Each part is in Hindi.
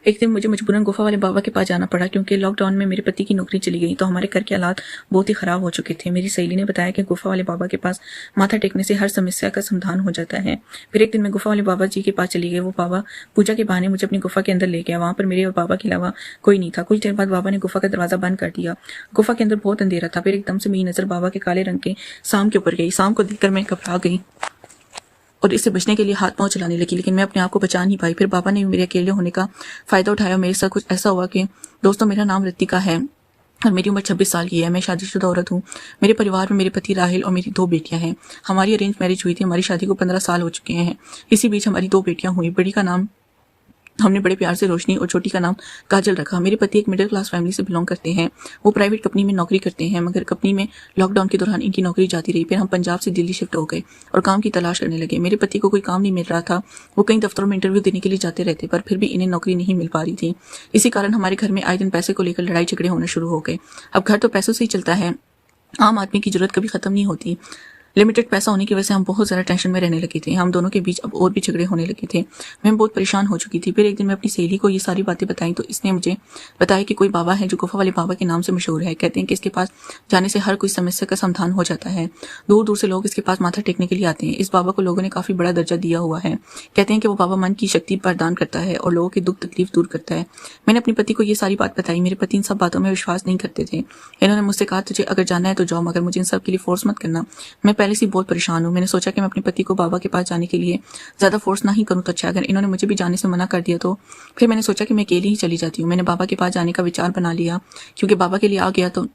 एक दिन मुझे मजबूरन गुफा वाले बाबा के पास जाना पड़ा क्योंकि लॉकडाउन में मेरे पति की नौकरी चली गई तो हमारे घर के हालात बहुत ही खराब हो चुके थे। मेरी सहेली ने बताया कि गुफा वाले बाबा के पास माथा टेकने से हर समस्या का समाधान हो जाता है। फिर एक दिन मैं गुफा वाले बाबा जी के पास चली गई। वो बाबा पूजा के बहाने मुझे अपनी गुफा के अंदर ले गया। वहां पर मेरे और बाबा के अलावा कोई नहीं था। कुछ देर बाद बाबा ने गुफा का दरवाजा बंद कर दिया। गुफा के अंदर बहुत अंधेरा था। फिर एकदम से मेरी नजर बाबा के काले रंग के सांप के ऊपर गई। सांप को देखकर मैं घबरा गई और इससे बचने के लिए हाथ पांव चलाने लगी, लेकिन मैं अपने आप को बचा नहीं पाई। फिर बाबा ने मेरे अकेले होने का फायदा उठाया। मेरे साथ कुछ ऐसा हुआ कि दोस्तों, मेरा नाम ऋतिका है और मेरी उम्र 26 साल की है। मैं शादीशुदा औरत हूँ। मेरे परिवार में मेरे पति राहिल और मेरी 2 बेटियां हैं। हमारी अरेंज मैरिज हुई थी। हमारी शादी को 15 साल हो चुके हैं। इसी बीच हमारी 2 बेटियां हुई। बड़ी का नाम हमने बड़े प्यार से रोशनी और छोटी का नाम काजल रखा। मेरे पति एक मिडिल क्लास फैमिली से बिलोंग करते हैं। वो प्राइवेट कंपनी में नौकरी करते हैं, मगर कंपनी में लॉकडाउन के दौरान इनकी नौकरी जाती रही। फिर हम पंजाब से दिल्ली शिफ्ट हो गए और काम की तलाश करने लगे। मेरे पति को कोई काम नहीं मिल रहा था। वो कई दफ्तरों में इंटरव्यू देने के लिए जाते रहते, पर फिर भी इन्हें नौकरी नहीं मिल पा रही थी। इसी कारण हमारे घर में आए दिन पैसे को लेकर लड़ाई झगड़े होने शुरू हो गए। अब घर तो पैसों से ही चलता है, आम आदमी की जरूरत कभी खत्म नहीं होती। लिमिटेड पैसा होने की वजह से हम बहुत ज़्यादा टेंशन में रहने लगे थे। हम दोनों के बीच अब और भी झगड़े होने लगे थे। मैं बहुत परेशान हो चुकी थी। फिर एक दिन मैं अपनी सहेली को ये सारी बातें बताई तो इसने मुझे बताया कि कोई बाबा है जो गुफा वाले बाबा के नाम से मशहूर है। कहते हैं कि इसके पास जाने से हर कोई समस्या का समाधान हो जाता है। दूर दूर से लोग इसके पास माथा टेकने के लिए आते हैं। इस बाबा को लोगों ने काफ़ी बड़ा दर्जा दिया हुआ है। कहते हैं कि वो बाबा मन की शक्ति प्रदान करता है और लोगों के दुख तकलीफ दूर करता है। मैंने अपने पति को ये सारी बात बताई। मेरे पति इन सब बातों में विश्वास नहीं करते थे। इन्होंने मुझसे कहा, तुझे अगर जाना है तो जाओ, मगर मुझे इन सब के लिए फोर्स मत करना। मैं पहले से बहुत परेशान। मैंने सोचा कि मैं अपने पति को बाबा के पास जाने के लिए ज्यादा फोर्स ना ही करूं तो अच्छा। अगर इन्होंने मुझे भी जाने से मना कर दिया तो फिर मैंने सोचा कि मैं अकेली ही चली जाती हूँ। मैंने बाबा के पास जाने का विचार बना लिया। क्योंकि बाबा के लिए आ गया तो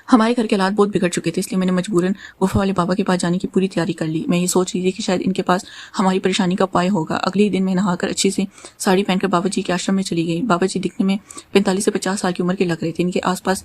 हमारे घर के हालात बहुत बिगड़ चुके थे, इसलिए मैंने मजबूरन गुफा वाले बाबा के पास जाने की पूरी तैयारी कर ली। मैं ये सोच रही थी कि शायद इनके पास हमारी परेशानी का उपाय होगा। अगले ही दिन मैं नहाकर अच्छी से साड़ी पहनकर बाबा जी के आश्रम में चली गई। बाबा जी दिखने में 45 से 50 साल की उम्र के लग रहे थे। इनके आसपास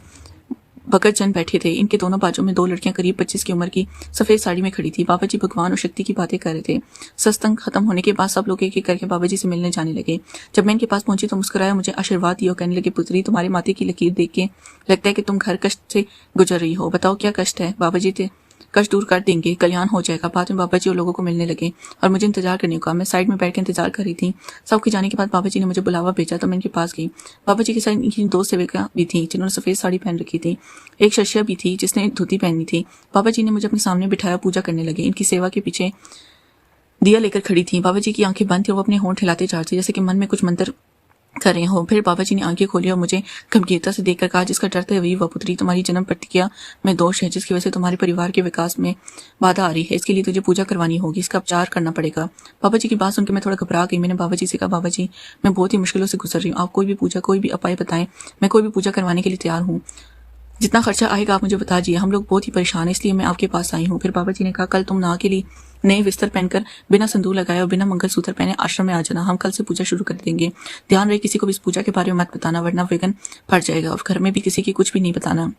भगतजन बैठे थे। इनके दोनों बाजू में 2 लड़कियां करीब 25 की उम्र की सफेद साड़ी में खड़ी थी। बाबा जी भगवान और शक्ति की बातें कर रहे थे। सत्संग खत्म होने के बाद सब लोग एक एक करके बाबा जी से मिलने जाने लगे। जब मैं इनके पास पहुंची तो मुस्कुराया, मुझे आशीर्वाद दिया, कहने लगे, पुत्री, तुम्हारे माथे की लकीर देख के लगता है कि तुम घर कष्ट से गुजर रही हो। बताओ क्या कष्ट है। बाबा जी थे कष्ट दूर कर देंगे, कल्याण हो जाएगा। बाद में बाबा जी और लोगों को मिलने लगे और मुझे इंतजार करने को कहा। मैं साइड में बैठ के इंतजार कर रही थी। सबके जाने के बाद बाबा जी ने मुझे बुलावा भेजा तो मैं इनके पास गई। बाबा जी के साथ इनकी 2 सेविका भी थी जिन्होंने सफेद साड़ी पहन रखी थी। एक शिष्या भी थी जिसने धोती पहनी थी। बाबा जी ने मुझे अपने सामने बिठाया, पूजा करने लगे। इनकी सेवा के पीछे दिया लेकर खड़ी थी। बाबा जी की आंखें बंद थी और वो अपने होंठ हिलाते जा रहे थे जैसे कि मन में कुछ मंत्र कर रहे हो। फिर बाबा जी ने आंखें खोली और मुझे गंभीरता से देखकर कहा, जिसका डर था वही वह पुत्री, तुम्हारी जन्म प्रतिक्रिया में दोष है जिसकी वजह से तुम्हारे परिवार के विकास में बाधा आ रही है। इसके लिए तुझे पूजा करवानी होगी, इसका उपचार करना पड़ेगा। बाबा जी की बात सुनकर मैं थोड़ा घबरा गई। मैंने बाबा जी से कहा, बाबा जी, मैं बहुत ही मुश्किलों से गुजर रही हूँ। आप कोई भी पूजा, कोई भी उपाय बताएं, मैं कोई भी पूजा करवाने के लिए तैयार हूँ। जितना खर्चा आएगा आप मुझे बता दीजिए, हम लोग बहुत ही परेशान हैं, इसलिए मैं आपके पास आई हूँ। फिर बाबा जी ने कहा, कल तुम नहा के लिए नए बिस्तर पहनकर बिना संदूर लगाए और बिना मंगलसूत्र पहने आश्रम में आ जाना। हम कल से पूजा शुरू कर देंगे। ध्यान रहे किसी को भी इस पूजा के बारे में मत बताना, वरना विघ्न पड़ जाएगा। और घर में भी किसी की कुछ भी नहीं बताना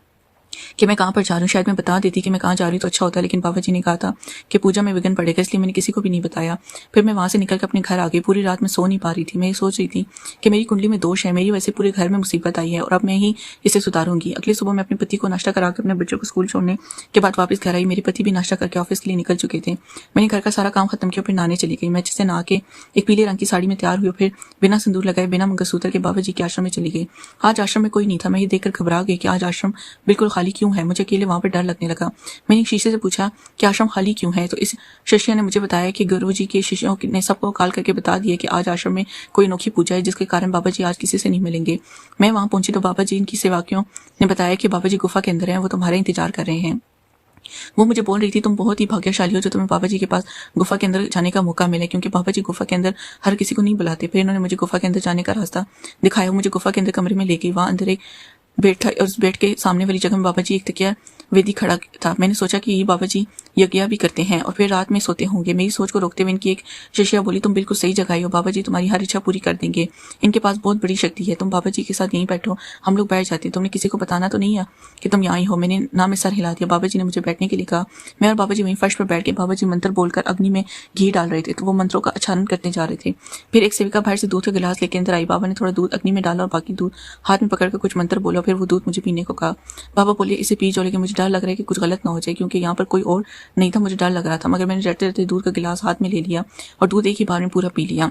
कि मैं कहाँ पर जा रही हूँ। शायद मैं बता देती कि मैं कहाँ जा रही हूँ तो अच्छा होता, लेकिन बाबा जी ने कहा था कि पूजा में विघ्न पड़ेगा, इसलिए मैंने किसी को भी नहीं बताया। फिर मैं वहां से निकलकर अपने घर आ गई। पूरी रात में सो नहीं पा रही थी। मैं ये सोच रही थी कि मेरी कुंडली में दोष है, मेरी वजह से पूरे घर में मुसीबत आई है और अब मैं ही इसे सुधारूंगी। अगली सुबह मैं अपने पति को नाश्ता करा के अपने बच्चों को स्कूल छोड़ने के बाद वापस घर आई। मेरे पति भी नाश्ता करके ऑफिस के लिए निकल चुके थे। मैंने घर का सारा काम खत्म किया, फिर नहाने चली गई। मैं जिससे नहा के एक पीले रंग की साड़ी में तैयार हुई, फिर बिना सिंदूर लगाए बिना मंगलसूत्र के बाबा जी के आश्रम में चली गई। आज आश्रम में कोई नहीं था। मैं ये देखकर घबरा गई कि आज आश्रम बिल्कुल खाली क्यों है। मुझे अकेले वहां पर डर लगने लगा। मैंने एक शीशे से पूछा कि आश्रम खाली क्यों है, तो इस शिष्य ने मुझे बताया कि गुरु जी के शिष्यों ने सबको कॉल करके बता दिया कि आज आश्रम में कोई अनोखी पूजा है जिसके कारण बाबा जी आज किसी से नहीं मिलेंगे। मैं वहां पहुंची तो बाबा जी इनकी सेवकियों ने बताया कि बाबा जी गुफा के अंदर हैं, वो तुम्हारा इंतजार कर रहे हैं। वो मुझे बोल रही थी, तुम बहुत ही भाग्यशाली हो जो तुम्हें बाबा जी के पास गुफा के अंदर जाने का मौका मिला, क्योंकि बाबा जी गुफा के अंदर हर किसी को नहीं बुलाते। फिर इन्होंने मुझे गुफा के अंदर जाने का रास्ता दिखाया। मुझे गुफा के अंदर कमरे में ले गई। वहां अंदर एक बेड था और उस बेड के सामने वाली जगह में बाबा जी एक तकिया वेदी खड़ा था। मैंने सोचा कि ये बाबा जी यज्ञ भी करते हैं और फिर रात में सोते होंगे। मेरी सोच को रोकते हुए इनकी एक शिष्या बोली, तुम बिल्कुल सही जगह आई हो, बाबा जी तुम्हारी हर इच्छा पूरी कर देंगे। इनके पास बहुत बड़ी शक्ति है, तुम बाबा जी के साथ यहीं बैठो, हम लोग बैठ जाते। तुमने किसी को बताना तो नहीं है कि तुम यहाँ ही हो। मैंने ना में सर हिला दिया। बाबा जी ने मुझे बैठने के लिए कहा। मैं और बाबा जी वहीं फर्श पर बैठ के बाबा जी मंत्र बोलकर अग्नि में घी डाल रहे थे, तो वो मंत्रों का आचरण करने जा रहे थे। फिर एक सेविका बाहर से दूध का गिलास लेके अंदर आई। बाबा ने थोड़ा दूध अग्नि में डाला और बाकी दूध हाथ में पकड़कर कुछ मंत्र बोला, फिर वो दूध मुझे पीने को कहा। बाबा बोले, इसे पी जाओ, लेकिन मुझे डर लग रहा है कि कुछ गलत ना हो जाए, क्योंकि यहाँ पर कोई और नहीं था। मुझे डर लग रहा था, मगर मैंने डरते डरते दूध का गिलास हाथ में ले लिया और दूध एक ही बार में पूरा पी लिया।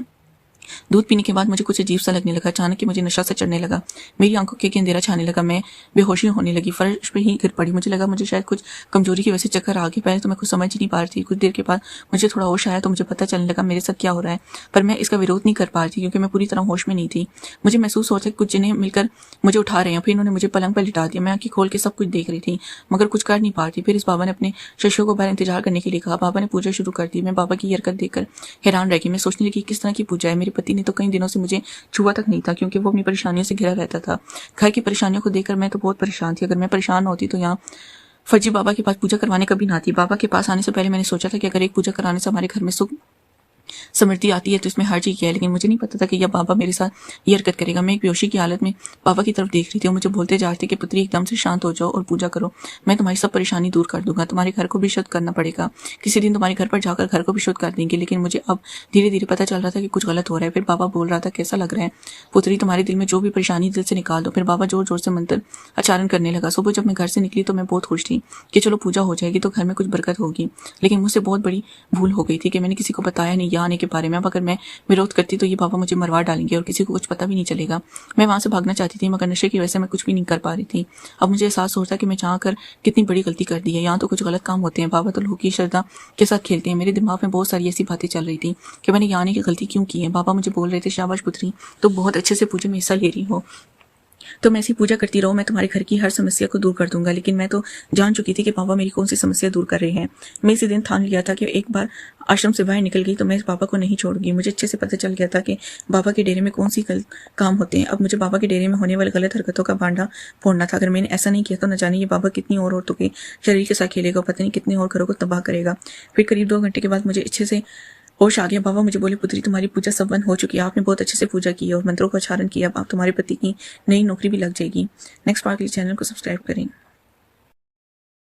दूध पीने के बाद मुझे कुछ अजीब सा लगने लगा। अचानक ही मुझे नशा सा चढ़ने लगा। मेरी आंखों के अंधेरा छाने लगा। मैं बेहोशी होने लगी, फर्श पे ही गिर पड़ी। मुझे लगा मुझे शायद कुछ कमजोरी की वजह से चक्कर आ गए। पहले तो मैं कुछ समझ ही नहीं पा रही थी। कुछ देर के बाद मुझे थोड़ा होश आया तो मुझे पता चलने लगा मेरे साथ क्या हो रहा है, पर मैं इसका विरोध नहीं कर पा रही थी क्योंकि मैं पूरी तरह होश में नहीं थी। मुझे महसूस होता है कुछ जिन्हें मिलकर मुझे उठा रहे हैं। फिर इन्होंने मुझे पलंग पर लिटा दिया। मैं आंखें खोल के सब कुछ देख रही थी मगर कुछ कर नहीं पा रही थी। फिर इस बाबा ने अपने शिष्यों को बाहर इंतजार करने के लिए कहा। बाबा ने पूजा शुरू कर दी। मैं बाबा की हरकत देखकर हैरान रह गई। मैं सोचने लगी किस तरह की पूजा है। मेरे पति ने तो कई दिनों से मुझे छुआ तक नहीं था क्योंकि वो अपनी परेशानियों से घिरा रहता था। घर की परेशानियों को देखकर मैं तो बहुत परेशान थी। अगर मैं परेशान होती तो यहाँ फर्जी बाबा के पास पूजा करवाने कभी ना आती। बाबा के पास आने से पहले मैंने सोचा था कि अगर एक पूजा कराने से हमारे घर में सुख समृद्धि आती है तो इसमें हर चीज है, लेकिन मुझे नहीं पता था कि यह बाबा मेरे साथ ये हरकत करेगा। मैं एक बेहोशी की हालत में बाबा की तरफ देख रही थी और मुझे बोलते जा रहे थे कि पुत्री एकदम से शांत हो जाओ और पूजा करो। मैं तुम्हारी सब परेशानी दूर कर दूंगा। तुम्हारे घर को भी शुद्ध करना पड़ेगा। किसी दिन तुम्हारे घर पर जाकर घर को भी शुद्ध कर देंगे। लेकिन मुझे अब धीरे धीरे पता चल रहा था कि कुछ गलत हो रहा है। फिर बाबा बोल रहा था कैसा लग रहा है पुत्री, तुम्हारे दिल में जो भी परेशानी दिल से निकाल दो। फिर बाबा जोर जोर से मंत्र उच्चारण करने लगा। सुबह जब मैं घर से निकली तो मैं बहुत खुश थी कि चलो पूजा हो जाएगी तो घर में कुछ बरकत होगी। लेकिन मुझसे बहुत बड़ी भूल हो गई थी कि मैंने किसी को बताया नहीं यहाँ आने के बारे में। अगर मैं विरोध करती तो ये बाबा मुझे मरवा डालेंगे और किसी को कुछ पता भी नहीं चलेगा। मैं वहां से भागना चाहती थी मगर नशे की वजह से मैं कुछ भी नहीं कर पा रही थी। अब मुझे एहसास होता है कि मैं चाह कर कितनी बड़ी गलती कर दी है। यहाँ तो कुछ गलत काम होते हैं, बाबा तो लोगों की श्रद्धा के साथ खेलते हैं। मेरे दिमाग में बहुत सारी ऐसी बातें चल रही थी कि मैंने यहाँ आने की गलती क्यों की है। बाबा मुझे बोल रहे थे शाबाश पुत्री, तो बहुत अच्छे से पूजा में हिस्सा ले रही हो, तो मैं ऐसी पूजा करती रहूं, मैं तुम्हारे घर की हर समस्या को दूर कर दूंगा। लेकिन मैं तो जान चुकी थी कि बाबा मेरी कौन सी समस्या दूर कर रहे हैं। मैं इसी दिन ठान लिया था कि एक बार आश्रम से बाहर निकल गई तो मैं इस बाबा को नहीं छोड़ूंगी। मुझे अच्छे से पता चल गया था कि बाबा के डेरे में कौन सी काम होते हैं। अब मुझे बाबा के डेरे में होने वाली गलत हरकतों का भांडा फोड़ना था। अगर मैंने ऐसा नहीं किया तो न जाने ये बाबा कितनी और औरतों के शरीर के साथ खेलेगा, पता नहीं कितने और घरों को तबाह करेगा। फिर करीब 2 घंटे के बाद मुझे अच्छे से होश आ गया। बाबा मुझे बोले पुत्री तुम्हारी पूजा संपन्न हो चुकी है, आपने बहुत अच्छे से पूजा की और मंत्रों का उच्चारण किया। अब तुम्हारे पति की नई नौकरी भी लग जाएगी। नेक्स्ट पार्ट के लिए चैनल को सब्सक्राइब करें।